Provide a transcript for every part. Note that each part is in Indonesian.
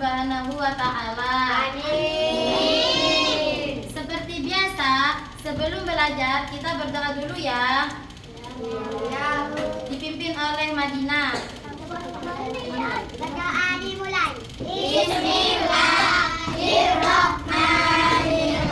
Subhanahu wa Ta'ala. Amin. Seperti biasa, sebelum belajar kita berdoa dulu ya. Dipimpin oleh Madinah. Berdoa dimulai. Bismillahirrahmanirrahim.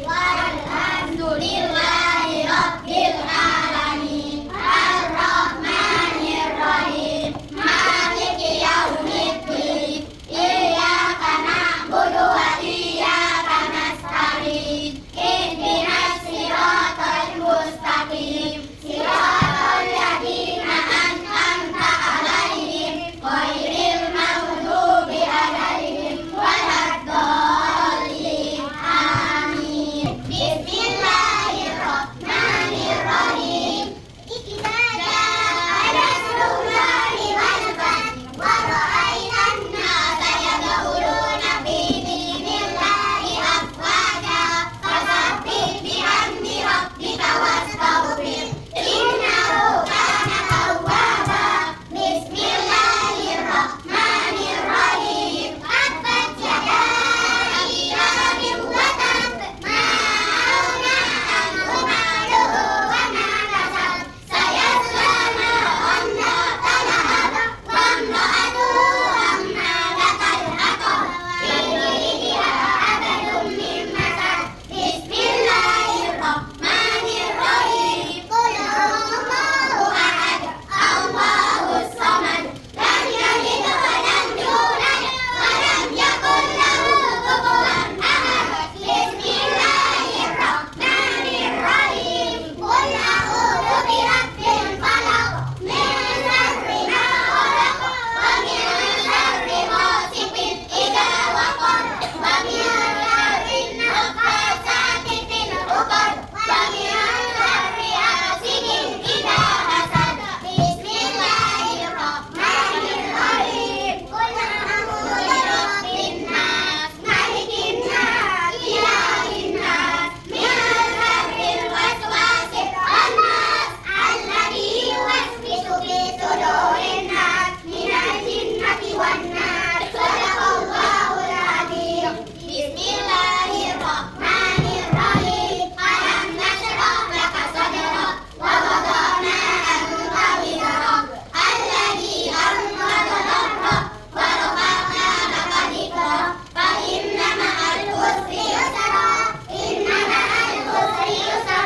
Walhamdulillahi rabbil alamin. Ar-Rahmanirrahim. Maliki yaumiddin. Iyyaka na'budu wa iyyaka nasta'in. Ihdinas siratal mustaqim. Siratal ladzina an'amta 'alaihim ghairil maghdubi 'alaihim waladdallin. Amin. Bismillahirrahmanirrahim. Idza jaa nasrullahi wal fath wa ra'aitan nasa yadkhuluna fi dinillahi afwaja fasabbih bihamdi rabbika wastaghfir innahu kana tawwaba. Bismillahirrahmanirrahim. Tabbat yada abi lahabin wa tab ma aghna anhu maluhu wa ma kasab sayasla naran dhata lahab wa imra'atuhu hammalatal hatab fi jidiha hablum min masad. Bismillahirrahmanirrahim. Qul huwallahu ahad Allahus samad lam yalid wa lam yulad wa lam yakul lahu kufuwan ahad. Bismillahirrahmanirrahim. Qul a'udzu birabbil falaq min syarri ma khalaq wa min syarri ghasiqin idza waqab wa min syarri naffasati fil 'uqad wa min syarri hasidin idza hasad. Bismillahirrahmanirrahim. Qul a'udzu birabbin nas malikin nas ilahin nas min syarril waswasil khannas alladzi yuwaswisu fi sudurin nas minal jinnati wan nas. Shadaqallahul adzim. Bismillahirrahmanirrahim. Alam nashrah laka sadrak wa wada'na anka wizrak alladzi anqadha dhahrak wa rafa'na laka dhikrak fa inna ma'al usri yusra inna ma'al usri yusra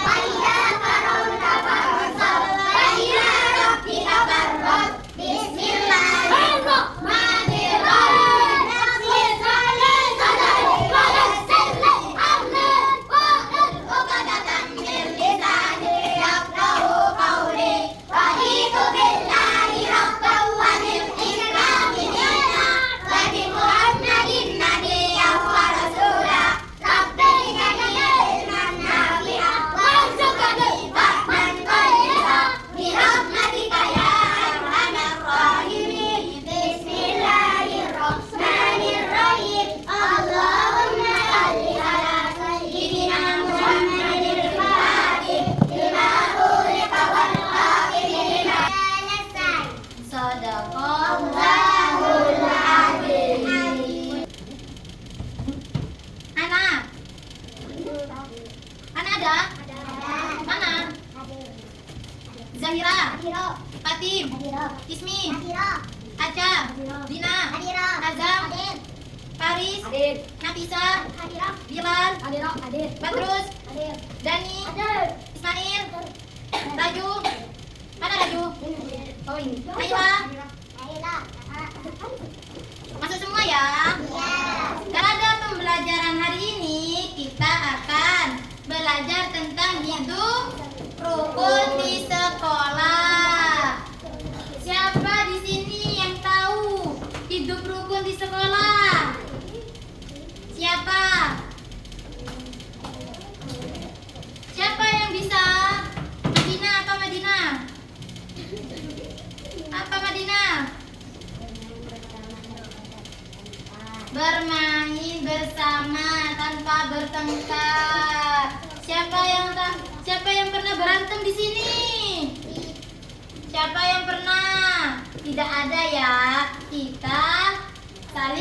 fa idza faragta fansab fa ila rabbika farghab. Bismillahirrahmanirrahim. Nasir salih sadari wa yassir li amri wahlul 'uqdatam min lisani yafqahu qawli. Raditu billahi rabban wa bil islami dinan wa bi Muhammadin nabiyyan wa rasulan. Rabbi zidni ilman nafi'an warzuqni fahman qayyiban bi rahmatika ya arhamar rahimin. Bismillahirrahmanirrahim. Allahumma salli ala sayyidina Muhammadil fatih lima ughliqa wal khatimi lima sabaq. Shadaqallahul adzim. Anak, anak ada? Mana? Zahira, Fatim, Ismi, Aca, Dina, Azam, Faris, Nafisa, Bilal, Badrus, Dani, Ismail, Raju. Mana Raju? Oh ini. Naila, masuk semua ya. Pada pembelajaran hari ini kita akan belajar tentang hidup rukun di sekolah. Siapa di sini yang tahu hidup rukun di sekolah? Siapa? Siapa yang bisa? Madinah apa Madinah? Apa Madinah? Bermain bersama tanpa bertengkar. Siapa yang pernah berantem di sini? Siapa yang pernah? Tidak ada ya. Kita saling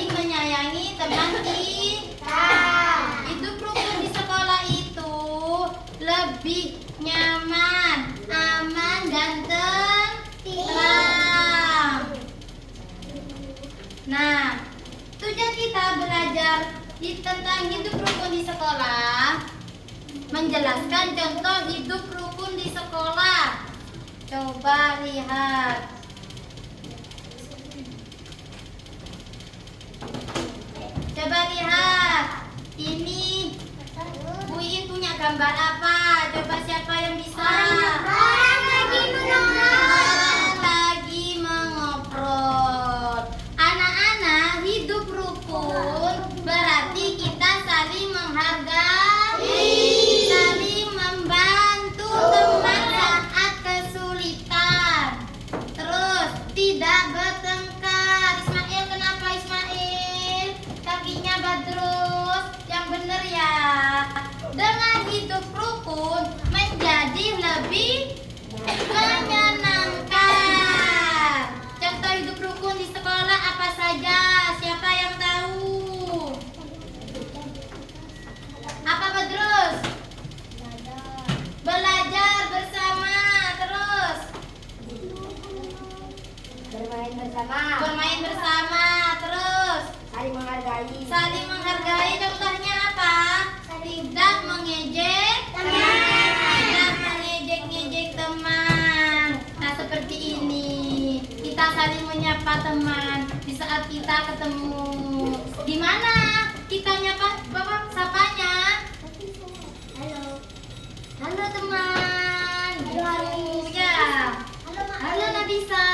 saja kita belajar tentang hidup rukun di sekolah, menjelaskan contoh hidup rukun di sekolah. Coba lihat. Coba lihat. Ini Bu Iin punya gambar apa? Coba siapa yang bisa? Orang lagi mengobrol. Orang lagi mengobrol. Anak-anak, hidup rukun berarti kita saling menghargai, saling membantu teman saat kesulitan. Terus tidak bertengkar. Ismail, kenapa Ismail? Kakinya Badrus, yang benar ya. Dengan hidup rukun menjadi lebih menyenangkan. Contoh hidup rukun di sekolah apa saja? Siapa yang tahu? Apa Badrus? Belajar bersama. Terus Bermain bersama. bermain bersama. Terus Saling menghargai. saling menghargai. Contohnya apa? Tidak mengejek tidak mengejek-ngejek teman. Nah, seperti ini kita saling menyapa teman di saat kita ketemu. Gimana kita nyapa bapak sapanya? Halo. Halo teman. Halo, Gitu ya. Halo Nabisa.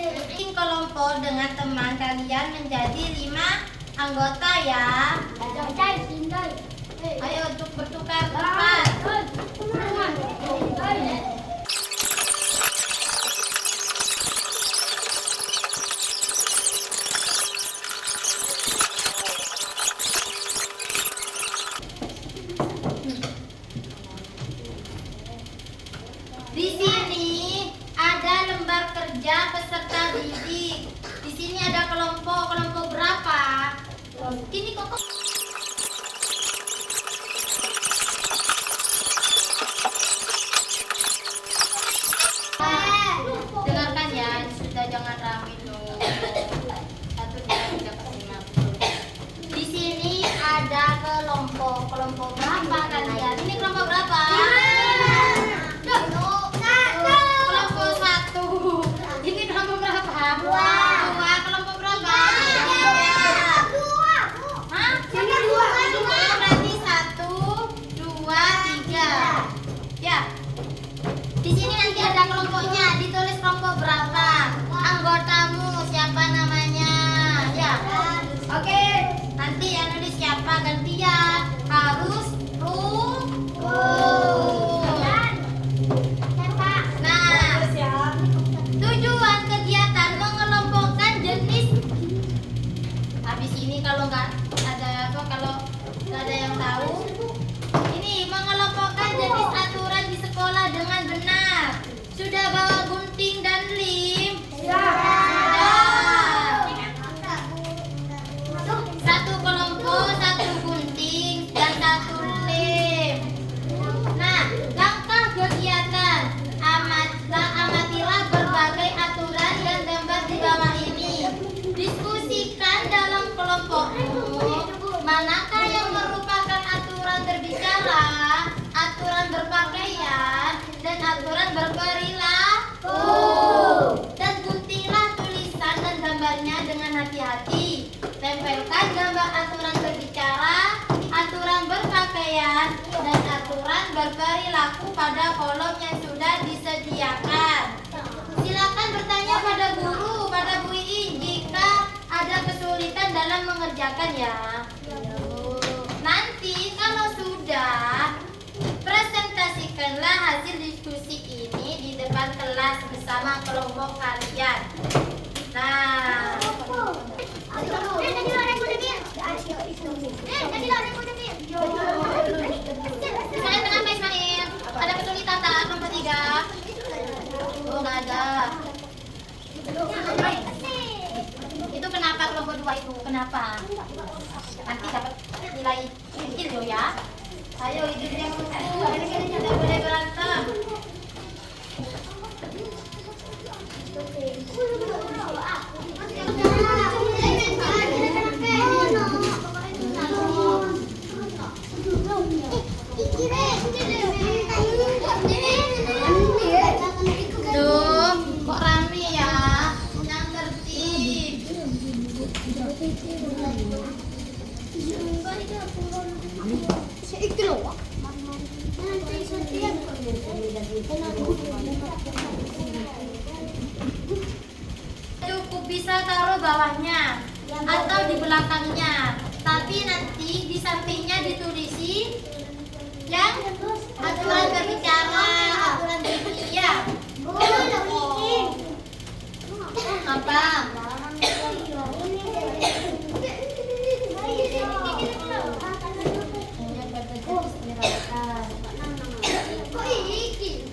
Bikin kelompok dengan teman kalian menjadi 5 anggota ya. Ayo untuk bertukar tempat. Di sini ada lembar kerja peserta didik. Di sini ada kelompok berapa? Ini kok dengarkan ya, sudah jangan rame dong. 1, 2, 3, 4, 5. Di sini ada kelompok berapa kalian? Ini kelompok berapa? Kelompok 1. Ini kelompok berapa? 2. Kelompok berapa? 3. Hah? Berarti 1, 2, 3. Ya. Di sini nanti ada kelompoknya, ditulis kelompok berapa, anggotamu siapa namanya, ya. Oke, nanti yang nulis siapa gantian, harus rukun. Nah, tujuan kegiatan mengelompokkan jenis. Habis ini kalau nggak ada yang tahu, ini mengelompokkan jenis aturan di sekolah dengan benar. Sudah bawa gunting dan lem? Sudah. Satu kelompok, 1 gunting dan 1 lem. Nah, langkah kegiatan. Amatilah berbagai aturan dan gambar di bawah ini. Diskusikan dalam kelompokmu manakah yang merupakan aturan berbicara, aturan berpakaian, dan aturan berperilaku. Dan guntinglah tulisan dan gambarnya dengan hati-hati. Tempelkan gambar aturan berbicara, aturan berpakaian, dan aturan berperilaku pada kolom yang sudah disediakan. Silakan bertanya pada guru, pada Bu Iin jika ada kesulitan dalam mengerjakan ya. Nanti kalau sudah, presentasikanlah hasil diskusi ini di depan kelas bersama kelompok kalian. Nah, Ismail kenapa Ismail? Ada kesulitan tak kelompok 3? Oh, nggak ada. Itu kenapa kelompok 2 itu? Kenapa? Nanti dapat nilai kecil loh ya. Ayo hidup yang lucu, ini tidak boleh berantem. Aku Cukup bisa taruh bawahnya atau di belakangnya, tapi nanti di sampingnya ditulisi yang aturan berbicara, aturan bunyi ya. Apa? Kok iki?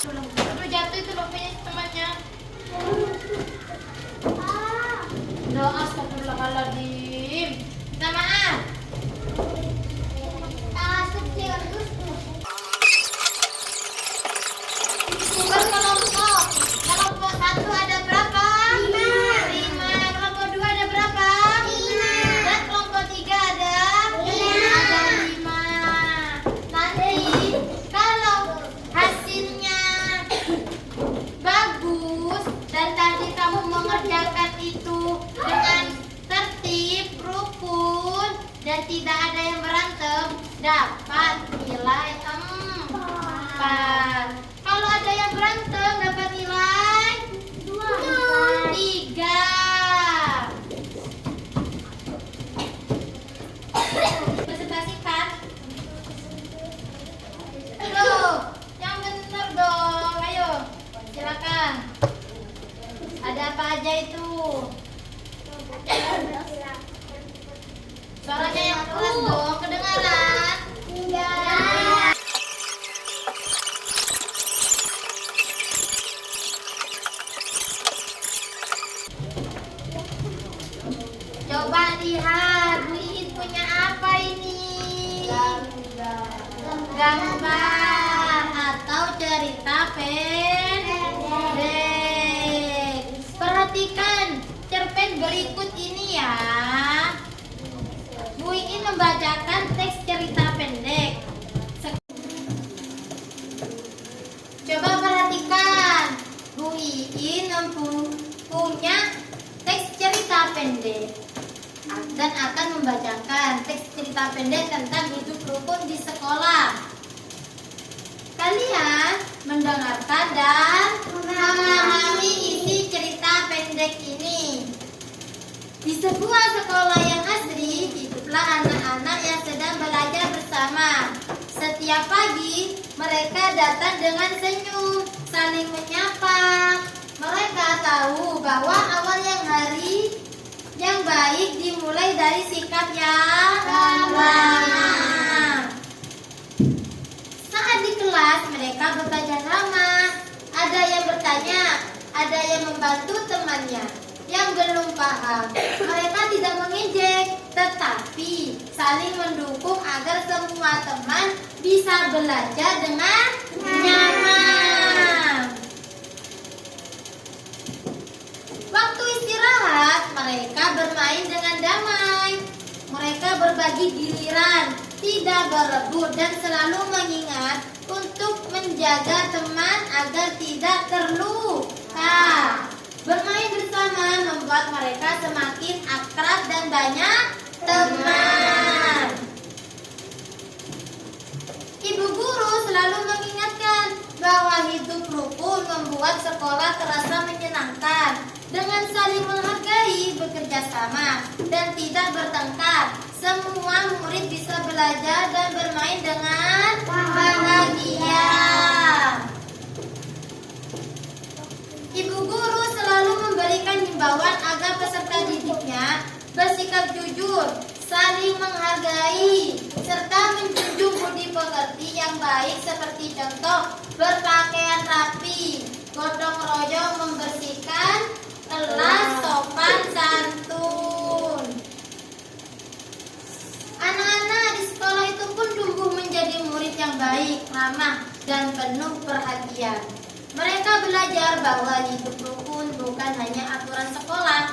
Aduh, jatuh itu loh punya temannya. Doa astagfirullahaladzim. Minta maaf. Berkelompok. Kelompok 1 ada berapa? 5. Kelompok 2 ada berapa? 5. Dan kelompok 3 ada? 5. Nanti kalau hasilnya bagus dan tadi kamu mengerjakan itu dengan tertib, rukun, dan tidak ada yang berantem, dapat nilai 4. Kalau ada yang berantem, dapat nilai 3. Presentasi kan? Loh, yang benar dong. Ayo, silakan. Ada apa aja itu? Suaranya yang keras dong, kedengaran? Enggak. Coba lihat, Bu Iin punya apa ini? Gambar atau cerita pendek. Perhatikan cerpen berikut ini ya. Bu Iin membacakan teks cerita pendek. Coba perhatikan, Bu Iin punya teks cerita pendek dan akan membacakan teks cerita pendek tentang hidup rukun di sekolah. Kalian mendengarkan dan memahami isi cerita pendek ini. Di sebuah sekolah yang asri, hiduplah anak-anak yang sedang belajar bersama. Setiap pagi, mereka datang dengan senyum, saling menyapa. Mereka tahu bahwa awal hari yang baik dimulai dari sikap yang ramah. Saat di kelas, mereka berbaca ramah. Ada yang bertanya, ada yang membantu temannya yang belum paham. Mereka tidak mengejek, tetapi saling mendukung agar semua teman bisa belajar dengan nyaman. Waktu istirahat, mereka bermain dengan damai. Mereka berbagi giliran, tidak berebut dan selalu mengingat untuk menjaga teman agar tidak terluka. Bermain bersama membuat mereka semakin akrab dan banyak teman. Ibu guru selalu mengingatkan bahwa hidup rukun membuat sekolah terasa menyenangkan. Dengan saling menghargai, bekerja sama, dan tidak bertengkar, semua murid bisa belajar dan bermain dengan bahagia. Ibu guru selalu memberikan himbauan agar peserta didiknya bersikap jujur, saling menghargai, serta menjunjung budi pekerti yang baik seperti contoh berpakaian rapi, gotong royong membersihkan kelas, sopan santun. Anak-anak di sekolah itu pun tumbuh menjadi murid yang baik, ramah, dan penuh perhatian. Mereka belajar bahwa hidup rukun bukan hanya aturan sekolah,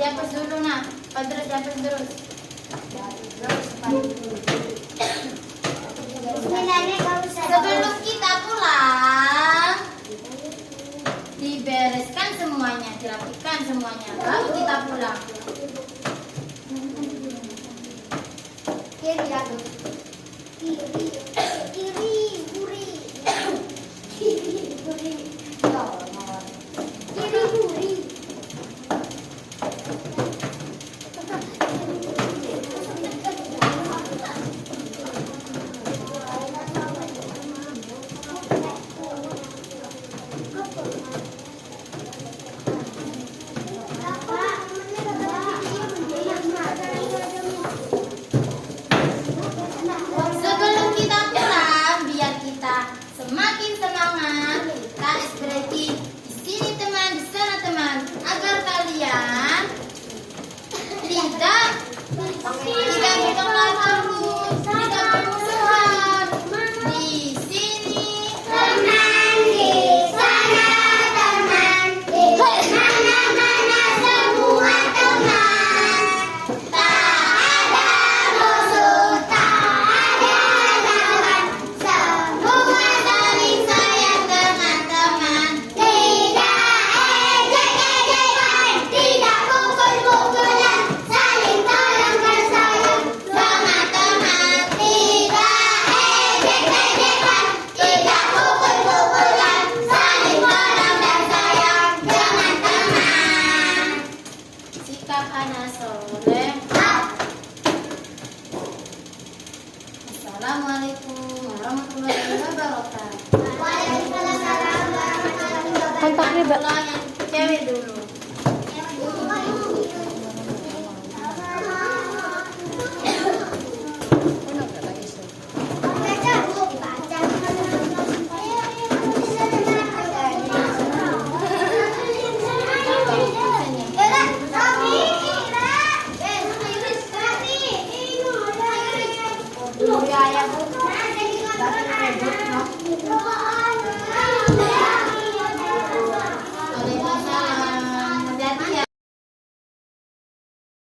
Dihapus dulu nak. Terus dihapus terus. Sebelum kita pulang, dibereskan semuanya, dirapikan semuanya, baru kita pulang. Kiri ya, kiri, kiri, kiri, kiri, kiri, kiri, kiri. Sebelum kita pulang, biar kita semakin semangat, kita ekspresi di sini teman, di sana teman, agar kalian tidak bertengkar terus, tidak bermusuhan. Di sini Teman, di sana teman, di mana-mana semua teman. Tak ada musuh, tak ada lawan, semua saling sayang teman-teman. Tidak ejek-ejekan, tidak pukul-pukulan, saling tolong dan sayang teman-teman. Tidak ejek-ejekan, tidak pukul-pukulan, saling tolong dan sayang teman-teman. sikap anak soleh. Assalamualaikum warahmatullahi wabarakatuh. Waalaikumsalam warahmatullahi wabarakatuh. Kontaknya Mbak. Pulang yang cewek dulu.